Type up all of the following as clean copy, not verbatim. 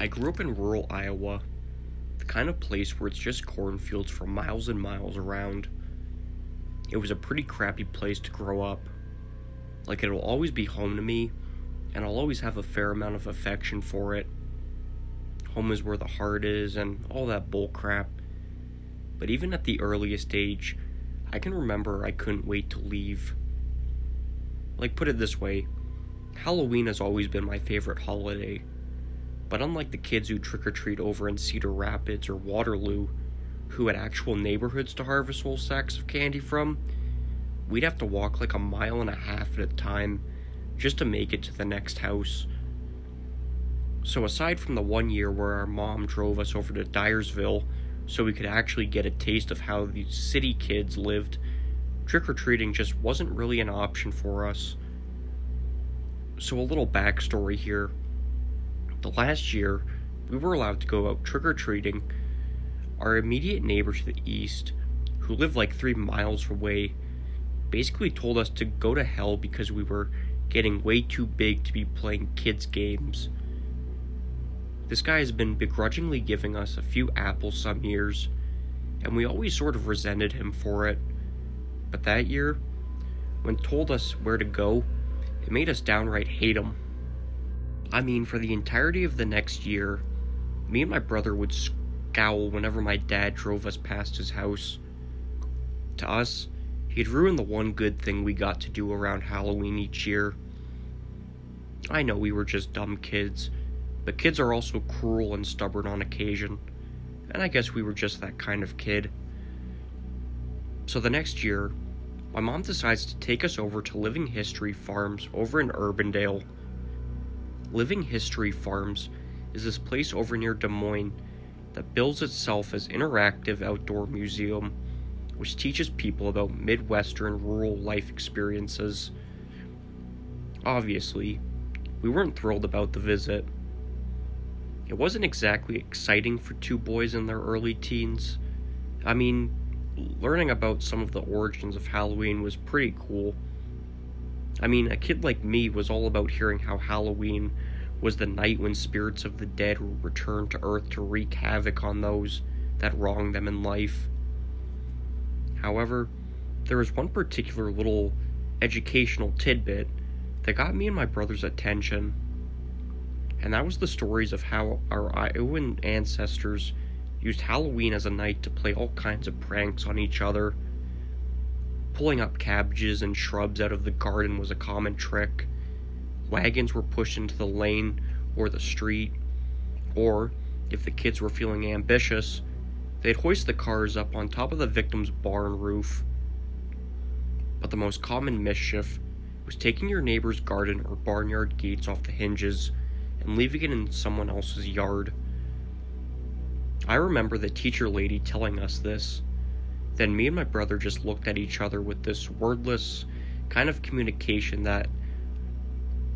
I grew up in rural Iowa, the kind of place where it's just cornfields for miles and miles around. It was a pretty crappy place to grow up. Like, it'll always be home to me, and I'll always have a fair amount of affection for it. Home is where the heart is, and all that bull crap. But even at the earliest age, I can remember I couldn't wait to leave. Like, put it this way, Halloween has always been my favorite holiday. But unlike the kids who trick-or-treat over in Cedar Rapids or Waterloo, who had actual neighborhoods to harvest whole sacks of candy from, we'd have to walk like a mile and a half at a time just to make it to the next house. So aside from the one year where our mom drove us over to Dyersville so we could actually get a taste of how the city kids lived, trick-or-treating just wasn't really an option for us. So a little backstory here. The last year, we were allowed to go out trick-or-treating. Our immediate neighbor to the east, who lived like 3 miles away, basically told us to go to hell because we were getting way too big to be playing kids' games. This guy has been begrudgingly giving us a few apples some years, and we always sort of resented him for it. But that year, when told us where to go, it made us downright hate him. I mean, for the entirety of the next year, me and my brother would scowl whenever my dad drove us past his house. To us, he'd ruined the one good thing we got to do around Halloween each year. I know we were just dumb kids, but kids are also cruel and stubborn on occasion, and I guess we were just that kind of kid. So the next year, my mom decides to take us over to Living History Farms over in Urbandale. Living History Farms is this place over near Des Moines that bills itself as interactive outdoor museum, which teaches people about Midwestern rural life experiences. Obviously, we weren't thrilled about the visit. It wasn't exactly exciting for 2 boys in their early teens. I mean, learning about some of the origins of Halloween was pretty cool. I mean, a kid like me was all about hearing how Halloween was the night when spirits of the dead would return to Earth to wreak havoc on those that wronged them in life. However, there was one particular little educational tidbit that got me and my brother's attention, and that was the stories of how our Iowan ancestors used Halloween as a night to play all kinds of pranks on each other. Pulling up cabbages and shrubs out of the garden was a common trick. Wagons were pushed into the lane or the street, or, if the kids were feeling ambitious, they'd hoist the cars up on top of the victim's barn roof. But the most common mischief was taking your neighbor's garden or barnyard gates off the hinges and leaving it in someone else's yard. I remember the teacher lady telling us this. Then me and my brother just looked at each other with this wordless kind of communication that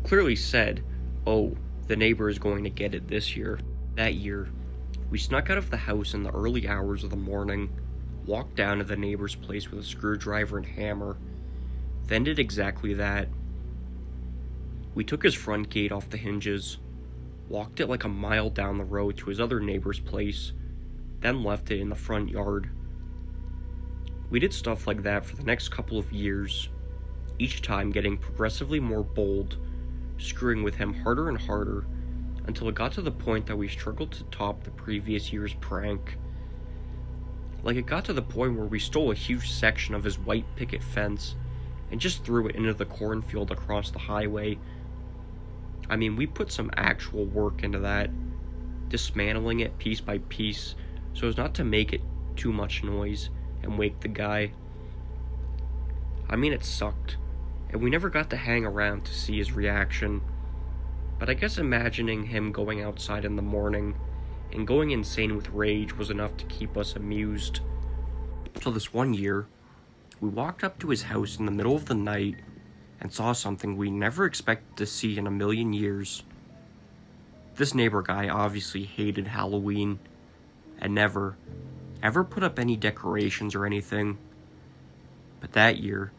clearly said, "Oh, the neighbor is going to get it this year." That year, we snuck out of the house in the early hours of the morning, walked down to the neighbor's place with a screwdriver and hammer, then did exactly that. We took his front gate off the hinges, walked it like a mile down the road to his other neighbor's place, then left it in the front yard. We did stuff like that for the next couple of years, each time getting progressively more bold, screwing with him harder and harder, until it got to the point that we struggled to top the previous year's prank. Like, it got to the point where we stole a huge section of his white picket fence and just threw it into the cornfield across the highway. I mean, we put some actual work into that, dismantling it piece by piece so as not to make it too much noise and wake the guy. I mean, it sucked, and we never got to hang around to see his reaction, but I guess imagining him going outside in the morning and going insane with rage was enough to keep us amused. So this one year, we walked up to his house in the middle of the night and saw something we never expected to see in a million years. This neighbor guy obviously hated Halloween and never, ever put up any decorations or anything. But that year,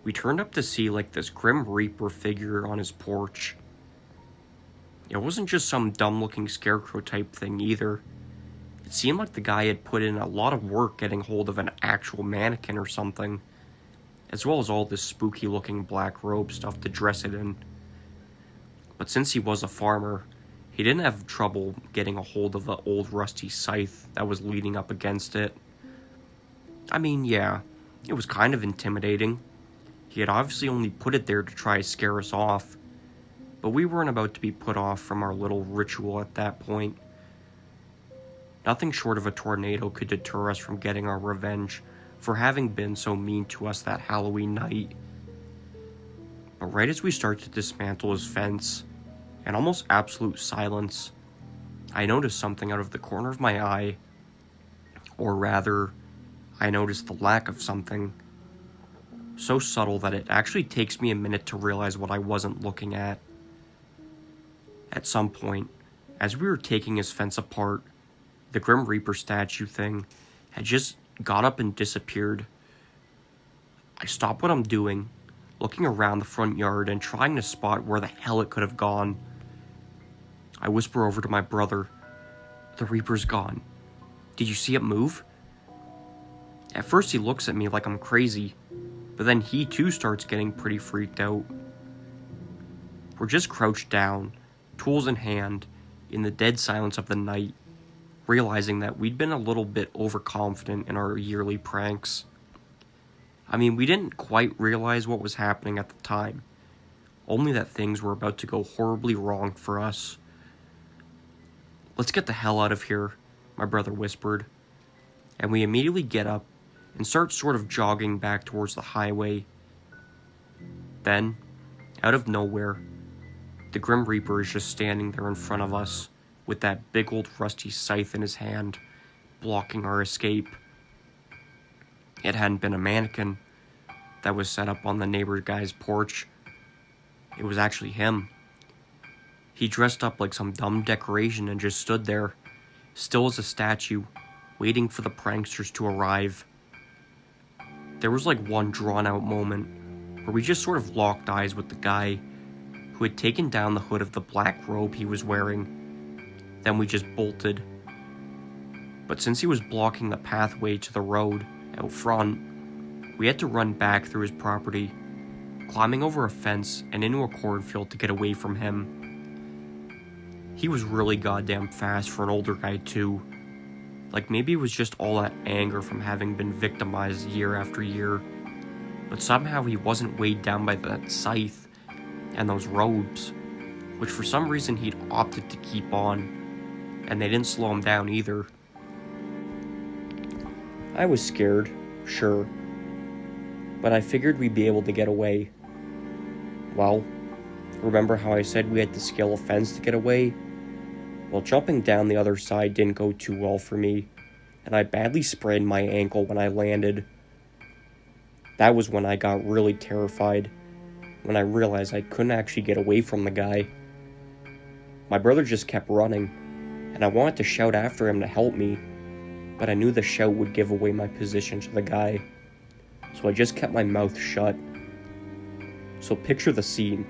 we turned up to see like this Grim Reaper figure on his porch. It wasn't just some dumb-looking scarecrow type thing either. It seemed like the guy had put in a lot of work getting hold of an actual mannequin or something, as well as all this spooky-looking black robe stuff to dress it in. But since he was a farmer, he didn't have trouble getting a hold of the old rusty scythe that was leaning up against it. I mean, yeah, it was kind of intimidating. He had obviously only put it there to try to scare us off, but we weren't about to be put off from our little ritual at that point. Nothing short of a tornado could deter us from getting our revenge for having been so mean to us that Halloween night. But right as we start to dismantle his fence, in almost absolute silence, I noticed something out of the corner of my eye, or rather, I noticed the lack of something, so subtle that it actually takes me a minute to realize what I wasn't looking at. At some point, as we were taking his fence apart, the Grim Reaper statue thing had just got up and disappeared. I stopped what I'm doing, looking around the front yard and trying to spot where the hell it could have gone. I whisper over to my brother, "The Reaper's gone. Did you see it move?" At first he looks at me like I'm crazy, but then he too starts getting pretty freaked out. We're just crouched down, tools in hand, in the dead silence of the night, realizing that we'd been a little bit overconfident in our yearly pranks. I mean, we didn't quite realize what was happening at the time, only that things were about to go horribly wrong for us. "Let's get the hell out of here," my brother whispered, and we immediately get up and start sort of jogging back towards the highway. Then, out of nowhere, the Grim Reaper is just standing there in front of us, with that big old rusty scythe in his hand, blocking our escape. It hadn't been a mannequin that was set up on the neighbor guy's porch. It was actually him. He dressed up like some dumb decoration and just stood there, still as a statue, waiting for the pranksters to arrive. There was like one drawn-out moment where we just sort of locked eyes with the guy who had taken down the hood of the black robe he was wearing. Then we just bolted. But since he was blocking the pathway to the road out front, we had to run back through his property, climbing over a fence and into a cornfield to get away from him. He was really goddamn fast for an older guy too. Like maybe it was just all that anger from having been victimized year after year. But somehow he wasn't weighed down by that scythe and those robes, which for some reason he'd opted to keep on. And they didn't slow him down either. I was scared, sure, but I figured we'd be able to get away. Well, remember how I said we had to scale a fence to get away? Well, jumping down the other side didn't go too well for me, and I badly sprained my ankle when I landed. That was when I got really terrified, when I realized I couldn't actually get away from the guy. My brother just kept running, and I wanted to shout after him to help me, but I knew the shout would give away my position to the guy, so I just kept my mouth shut. So picture the scene.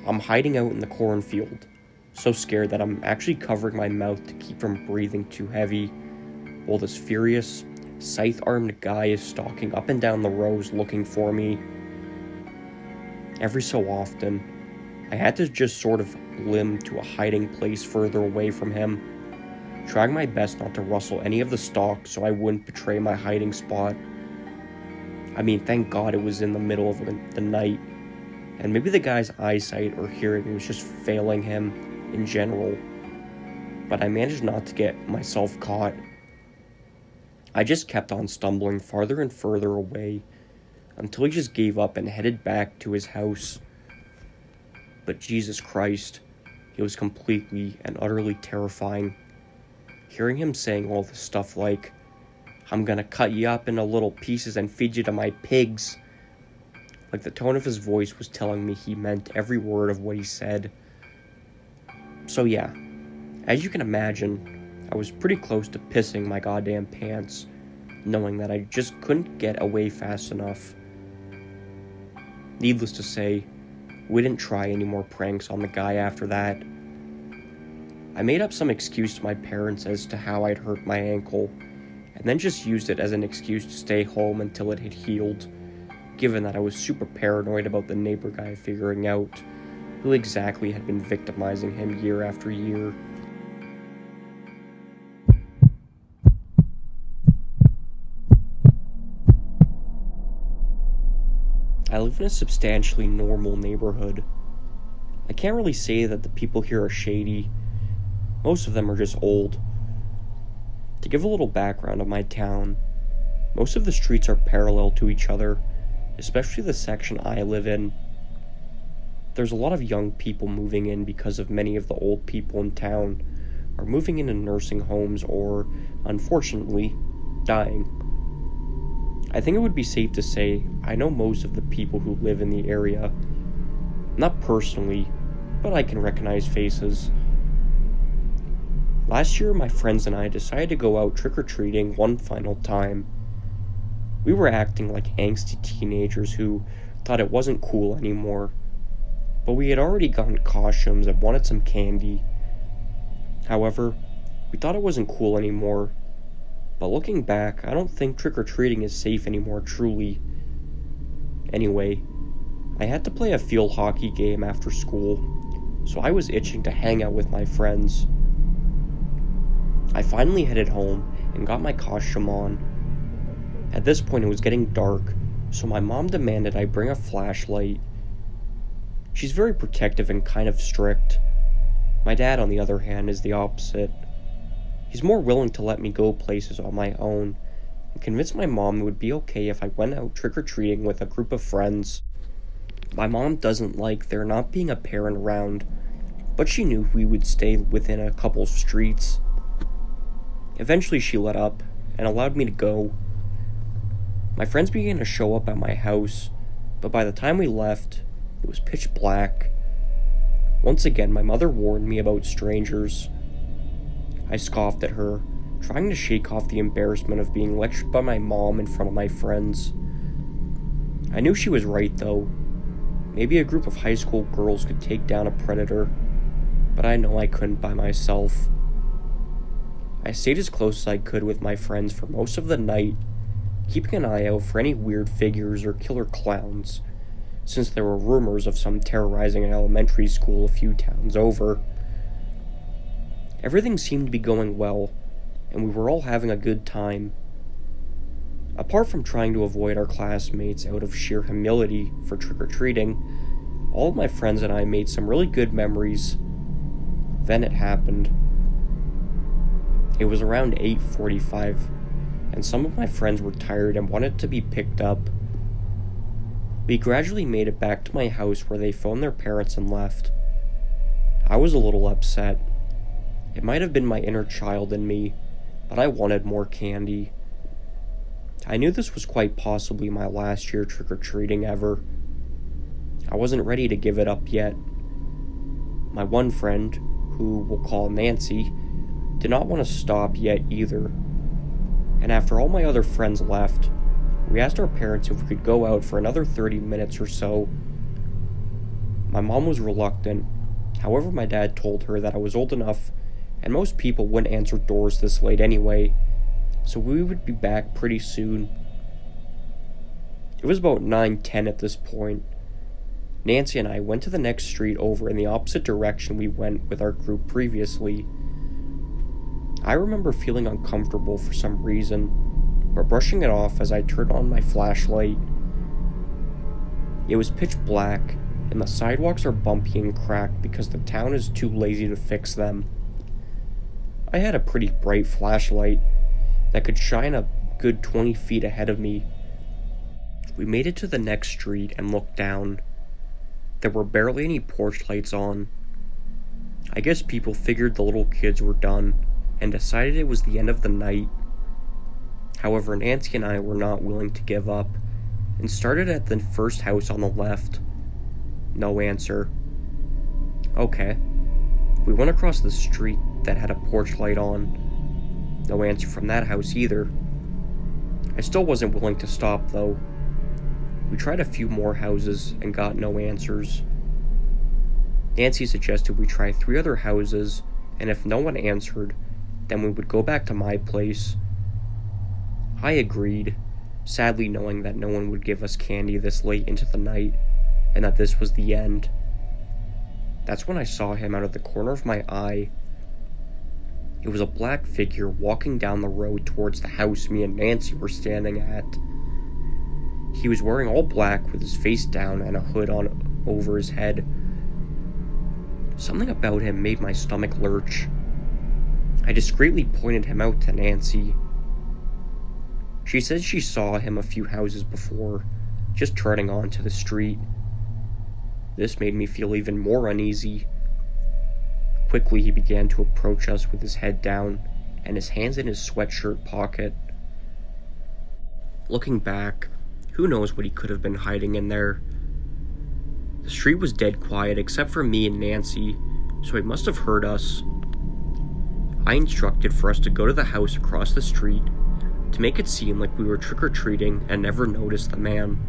I'm hiding out in the cornfield, so scared that I'm actually covering my mouth to keep from breathing too heavy, while this furious, scythe-armed guy is stalking up and down the rows looking for me. Every so often, I had to just sort of limp to a hiding place further away from him, trying my best not to rustle any of the stalks so I wouldn't betray my hiding spot. I mean, thank God it was in the middle of the night, and maybe the guy's eyesight or hearing was just failing him in general, but I managed not to get myself caught. I just kept on stumbling farther and further away until he just gave up and headed back to his house. But Jesus Christ, it was completely and utterly terrifying. Hearing him saying all this stuff like, "I'm gonna cut you up into little pieces and feed you to my pigs." Like the tone of his voice was telling me he meant every word of what he said. So yeah, as you can imagine, I was pretty close to pissing my goddamn pants, knowing that I just couldn't get away fast enough. Needless to say, we didn't try any more pranks on the guy after that. I made up some excuse to my parents as to how I'd hurt my ankle, and then just used it as an excuse to stay home until it had healed, given that I was super paranoid about the neighbor guy figuring out who exactly had been victimizing him year after year. I live in a substantially normal neighborhood. I can't really say that the people here are shady. Most of them are just old. To give a little background of my town, most of the streets are parallel to each other, especially the section I live in. There's a lot of young people moving in because of many of the old people in town are moving into nursing homes or, unfortunately, dying. I think it would be safe to say I know most of the people who live in the area. Not personally, but I can recognize faces. Last year, my friends and I decided to go out trick-or-treating one final time. We were acting like angsty teenagers who thought it wasn't cool anymore, but we had already gotten costumes and wanted some candy. However, we thought it wasn't cool anymore, but looking back, I don't think trick-or-treating is safe anymore truly. Anyway, I had to play a field hockey game after school, so I was itching to hang out with my friends. I finally headed home and got my costume on. At this point it was getting dark, so my mom demanded I bring a flashlight. She's very protective and kind of strict. My dad, on the other hand, is the opposite. He's more willing to let me go places on my own, and convinced my mom it would be okay if I went out trick-or-treating with a group of friends. My mom doesn't like there not being a parent around, but she knew we would stay within a couple streets. Eventually she let up and allowed me to go. My friends began to show up at my house, but by the time we left, it was pitch black. Once again, my mother warned me about strangers. I scoffed at her, trying to shake off the embarrassment of being lectured by my mom in front of my friends. I knew she was right, though. Maybe a group of high school girls could take down a predator, but I know I couldn't by myself. I stayed as close as I could with my friends for most of the night, keeping an eye out for any weird figures or killer clowns, since there were rumors of some terrorizing an elementary school a few towns over. Everything seemed to be going well, and we were all having a good time. Apart from trying to avoid our classmates out of sheer humility for trick-or-treating, all of my friends and I made some really good memories. Then it happened. It was around 8:45, and some of my friends were tired and wanted to be picked up. We gradually made it back to my house where they phoned their parents and left. I was a little upset. It might have been my inner child in me, but I wanted more candy. I knew this was quite possibly my last year trick-or-treating ever. I wasn't ready to give it up yet. My one friend, who we'll call Nancy, did not want to stop yet either. And after all my other friends left, we asked our parents if we could go out for another 30 minutes or so. My mom was reluctant. However, my dad told her that I was old enough and most people wouldn't answer doors this late anyway, so we would be back pretty soon. It was about 9:10 at this point. Nancy and I went to the next street over in the opposite direction we went with our group previously. I remember feeling uncomfortable for some reason, but brushing it off as I turned on my flashlight. It was pitch black, and the sidewalks are bumpy and cracked because the town is too lazy to fix them. I had a pretty bright flashlight that could shine a good 20 feet ahead of me. We made it to the next street and looked down. There were barely any porch lights on. I guess people figured the little kids were done and decided it was the end of the night. However, Nancy and I were not willing to give up and started at the first house on the left. No answer. Okay. We went across the street that had a porch light on. No answer from that house either. I still wasn't willing to stop though. We tried a few more houses and got no answers. Nancy suggested we try 3 other houses and if no one answered, then we would go back to my place. I agreed, sadly knowing that no one would give us candy this late into the night, and that this was the end. That's when I saw him out of the corner of my eye. It was a black figure walking down the road towards the house me and Nancy were standing at. He was wearing all black with his face down and a hood on over his head. Something about him made my stomach lurch. I discreetly pointed him out to Nancy. She said she saw him a few houses before, just treading onto the street. This made me feel even more uneasy. Quickly he began to approach us with his head down and his hands in his sweatshirt pocket. Looking back, who knows what he could have been hiding in there. The street was dead quiet except for me and Nancy, so he must have heard us. I instructed for us to go to the house across the street to make it seem like we were trick-or-treating and never noticed the man.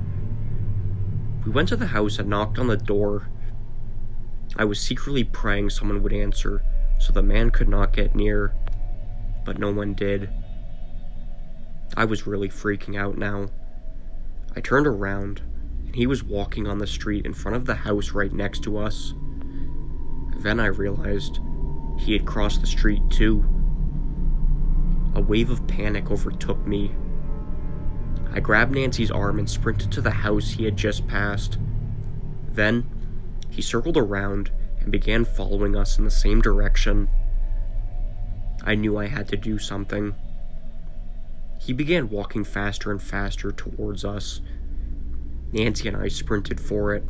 We went to the house and knocked on the door. I was secretly praying someone would answer so the man could not get near, but no one did. I was really freaking out now. I turned around, and he was walking on the street in front of the house right next to us. Then I realized he had crossed the street too. A wave of panic overtook me. I grabbed Nancy's arm and sprinted to the house he had just passed. Then, he circled around and began following us in the same direction. I knew I had to do something. He began walking faster and faster towards us. Nancy and I sprinted for it.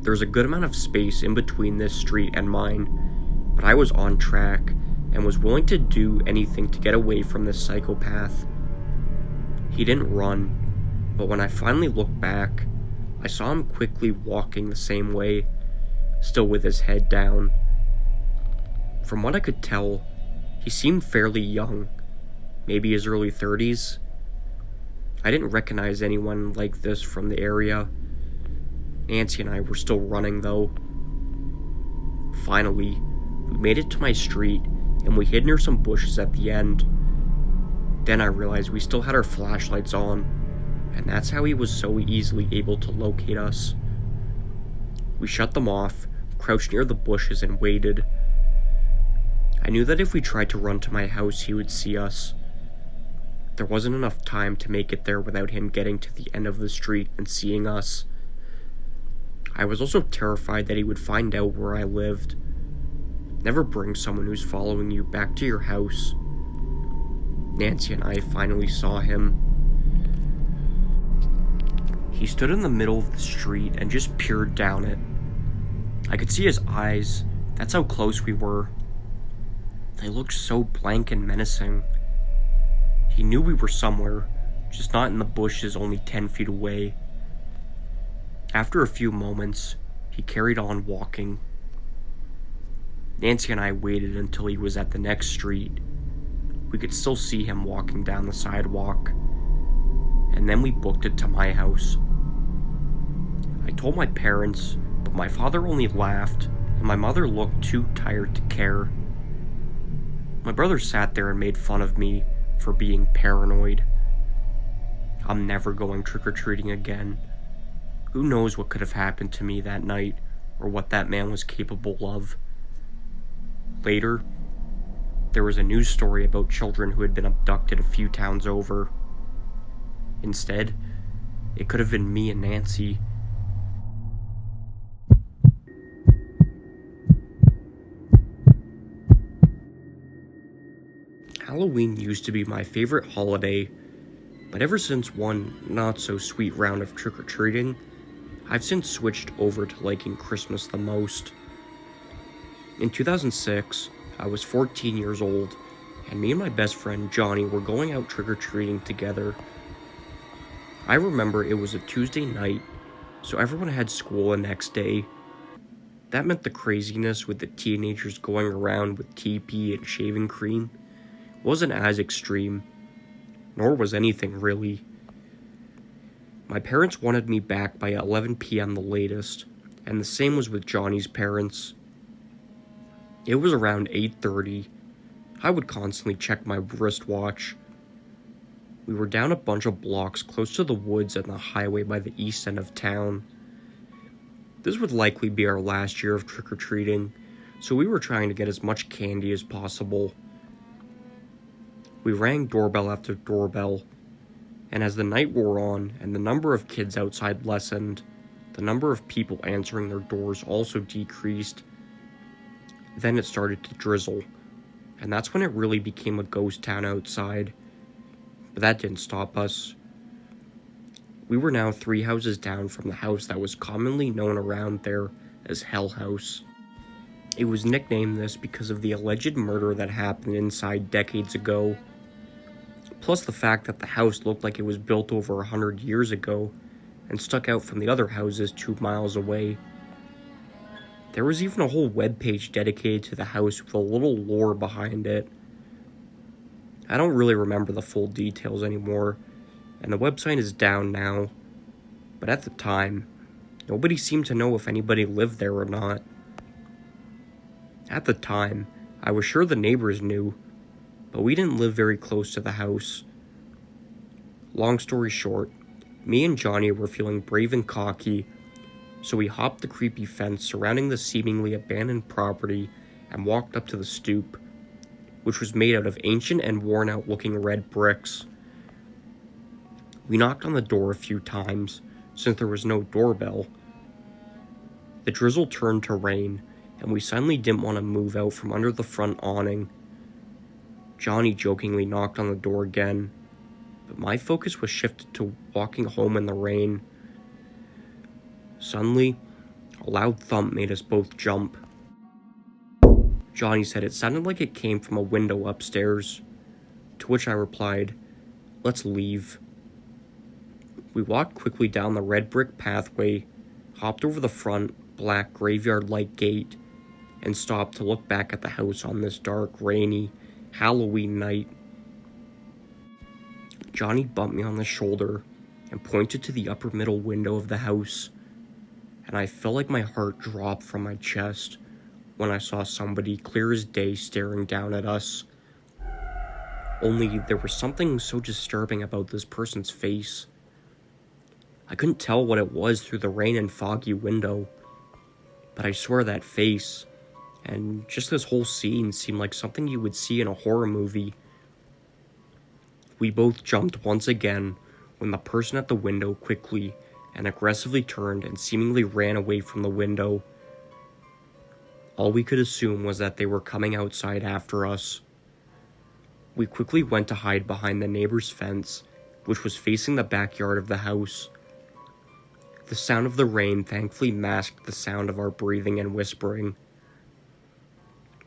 There was a good amount of space in between this street and mine, but I was on track and was willing to do anything to get away from this psychopath. He didn't run, but when I finally looked back, I saw him quickly walking the same way, still with his head down. From what I could tell, he seemed fairly young, maybe his early 30s. I didn't recognize anyone like this from the area. Nancy and I were still running though. Finally, we made it to my street and we hid near some bushes at the end. Then I realized we still had our flashlights on, and that's how he was so easily able to locate us. We shut them off, crouched near the bushes, and waited. I knew that if we tried to run to my house, he would see us. There wasn't enough time to make it there without him getting to the end of the street and seeing us. I was also terrified that he would find out where I lived. Never bring someone who's following you back to your house. Nancy and I finally saw him. He stood in the middle of the street and just peered down it. I could see his eyes. That's how close we were. They looked so blank and menacing. He knew we were somewhere, just not in the bushes only 10 feet away. After a few moments, he carried on walking. Nancy and I waited until he was at the next street. We could still see him walking down the sidewalk, and then we booked it to my house. I told my parents, but my father only laughed, and my mother looked too tired to care. My brother sat there and made fun of me for being paranoid. I'm never going trick-or-treating again. Who knows what could have happened to me that night, or what that man was capable of. Later, there was a news story about children who had been abducted a few towns over. Instead, it could have been me and Nancy. Halloween used to be my favorite holiday, but ever since one not-so-sweet round of trick-or-treating, I've since switched over to liking Christmas the most. In 2006, I was 14 years old, and me and my best friend Johnny were going out trick-or-treating together. I remember it was a Tuesday night, so everyone had school the next day. That meant the craziness with the teenagers going around with TP and shaving cream wasn't as extreme, nor was anything really. My parents wanted me back by 11 p.m. the latest, and the same was with Johnny's parents. It was around 8:30. I would constantly check my wristwatch. We were down a bunch of blocks close to the woods and the highway by the east end of town. This would likely be our last year of trick-or-treating, so we were trying to get as much candy as possible. We rang doorbell after doorbell, and as the night wore on and the number of kids outside lessened, the number of people answering their doors also decreased. Then it started to drizzle, and that's when it really became a ghost town outside. But that didn't stop us. We were now 3 houses down from the house that was commonly known around there as Hell House. It was nicknamed this because of the alleged murder that happened inside decades ago, plus the fact that the house looked like it was built over 100 years ago and stuck out from the other houses 2 miles away. There was even a whole webpage dedicated to the house with a little lore behind it. I don't really remember the full details anymore, and the website is down now, but at the time, nobody seemed to know if anybody lived there or not. At the time, I was sure the neighbors knew, but we didn't live very close to the house. Long story short, me and Johnny were feeling brave and cocky, so we hopped the creepy fence surrounding the seemingly abandoned property and walked up to the stoop, which was made out of ancient and worn-out looking red bricks. We knocked on the door a few times, since there was no doorbell. The drizzle turned to rain, and we suddenly didn't want to move out from under the front awning. Johnny jokingly knocked on the door again, but my focus was shifted to walking home in the rain. Suddenly, a loud thump made us both jump. Johnny said it sounded like it came from a window upstairs, to which I replied, "Let's leave." We walked quickly down the red brick pathway, hopped over the front, black graveyard-like gate, and stopped to look back at the house on this dark, rainy Halloween night. Johnny bumped me on the shoulder and pointed to the upper middle window of the house, and I felt like my heart dropped from my chest when I saw somebody clear as day staring down at us. Only there was something so disturbing about this person's face. I couldn't tell what it was through the rain and foggy window, but I swear that face, and just this whole scene, seemed like something you would see in a horror movie. We both jumped once again when the person at the window quickly and aggressively turned and seemingly ran away from the window. All we could assume was that they were coming outside after us. We quickly went to hide behind the neighbor's fence, which was facing the backyard of the house. The sound of the rain thankfully masked the sound of our breathing and whispering.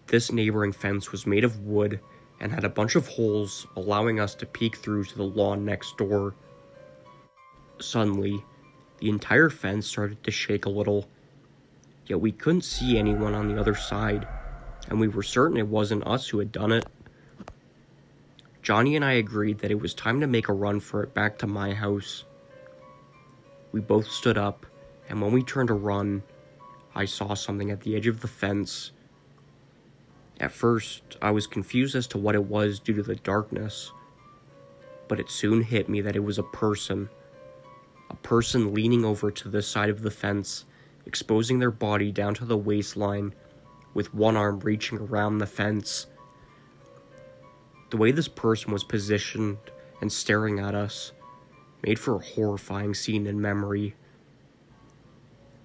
This neighboring fence was made of wood and had a bunch of holes, allowing us to peek through to the lawn next door. Suddenly, the entire fence started to shake a little, yet we couldn't see anyone on the other side, and we were certain it wasn't us who had done it. Johnny and I agreed that it was time to make a run for it back to my house. We both stood up, and when we turned to run, I saw something at the edge of the fence. At first, I was confused as to what it was due to the darkness, but it soon hit me that it was a person leaning over to this side of the fence, exposing their body down to the waistline, with one arm reaching around the fence. The way this person was positioned and staring at us made for a horrifying scene in memory.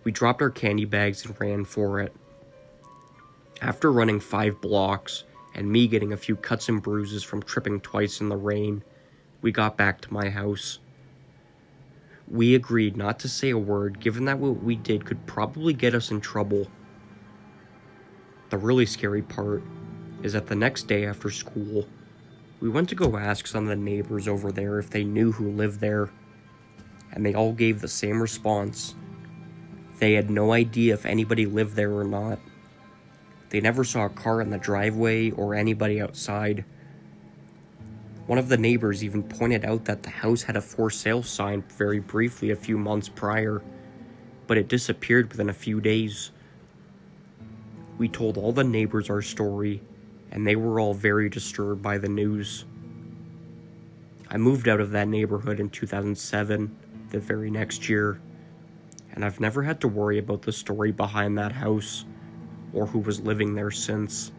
We dropped our candy bags and ran for it. After running 5 blocks, and me getting a few cuts and bruises from tripping twice in the rain, we got back to my house. We agreed not to say a word, given that what we did could probably get us in trouble. The really scary part is that the next day after school, we went to go ask some of the neighbors over there if they knew who lived there, and they all gave the same response. They had no idea if anybody lived there or not. They never saw a car in the driveway or anybody outside. One of the neighbors even pointed out that the house had a for sale sign very briefly a few months prior, but it disappeared within a few days. We told all the neighbors our story, and they were all very disturbed by the news. I moved out of that neighborhood in 2007, the very next year, and I've never had to worry about the story behind that house or who was living there since.